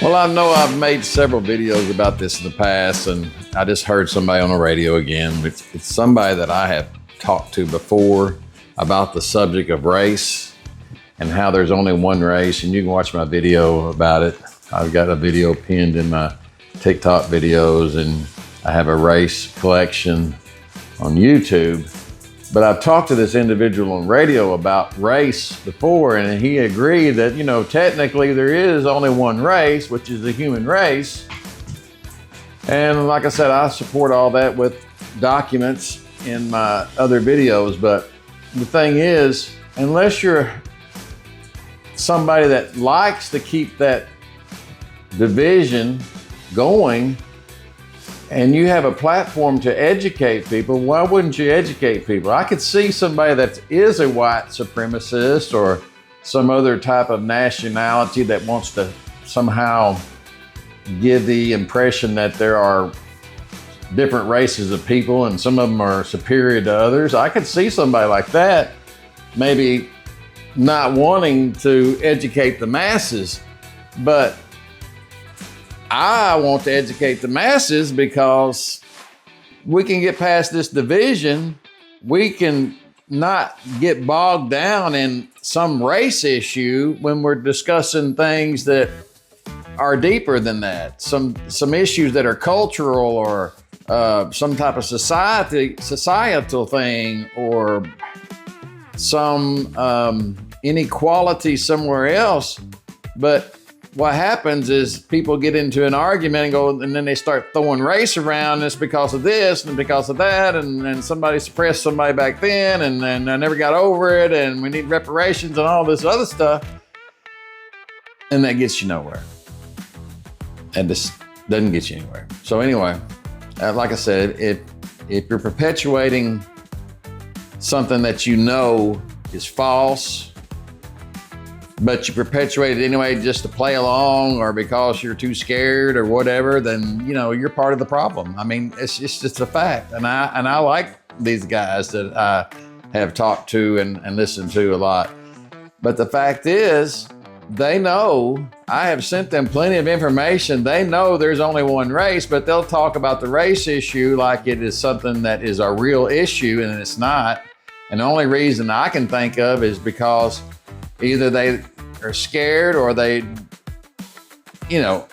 Well, I know I've made several videos about this in the past, and I just heard somebody on the radio again. It's somebody that I have talked to before about the subject of race and how there's only one race, and you can watch my video about it. I've got a video pinned in my TikTok videos, and I have a race collection on YouTube. But I've talked to this individual on radio about race before, and he agreed that, you know, technically there is only one race, which is the human race. And like I said, I support all that with documents in my other videos. But the thing is, unless you're somebody that likes to keep that division going, and you have a platform to educate people, why wouldn't you educate people? I could see somebody that is a white supremacist or some other type of nationality that wants to somehow give the impression that there are different races of people and some of them are superior to others. I could see somebody like that maybe not wanting to educate the masses, but I want to educate the masses because we can get past this division. We can not get bogged down in some race issue when we're discussing things that are deeper than that. Some issues that are cultural or some type of societal thing, or some inequality somewhere else. But what happens is people get into an argument and then they start throwing race around. It's because of this and because of that, and somebody suppressed somebody back then, and I never got over it, and we need reparations and all this other stuff. And that gets you nowhere. And this doesn't get you anywhere. So anyway, like I said, if you're perpetuating something that you know is false, but you perpetuate it anyway just to play along or because you're too scared or whatever, then, you know, you're part of the problem. I mean, it's just a fact. And I like these guys that I have talked to and listened to a lot. But the fact is, they know, I have sent them plenty of information. They know there's only one race, but they'll talk about the race issue like it is something that is a real issue, and it's not. And the only reason I can think of is because either they are scared or they, you know,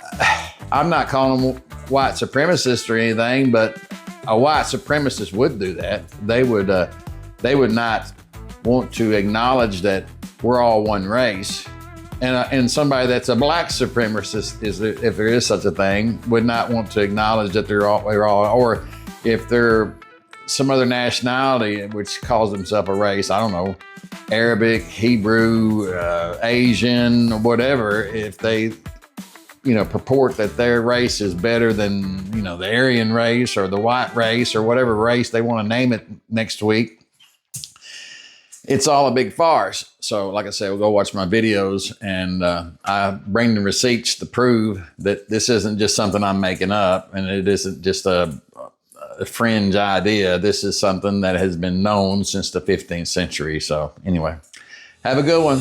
I'm not calling them white supremacists or anything, but a white supremacist would do that. They would not want to acknowledge that we're all one race. And somebody that's a black supremacist, if there is such a thing, would not want to acknowledge that we're all, or if they're some other nationality which calls themselves a race, I don't know, Arabic, Hebrew, Asian, whatever, if they, you know, purport that their race is better than, you know, the Aryan race or the white race or whatever race they want to name it next week, it's all a big farce. So like I said, we'll go watch my videos, and I bring the receipts to prove that this isn't just something I'm making up, and it isn't just a fringe idea. This is something that has been known since the 15th century. So anyway, have a good one.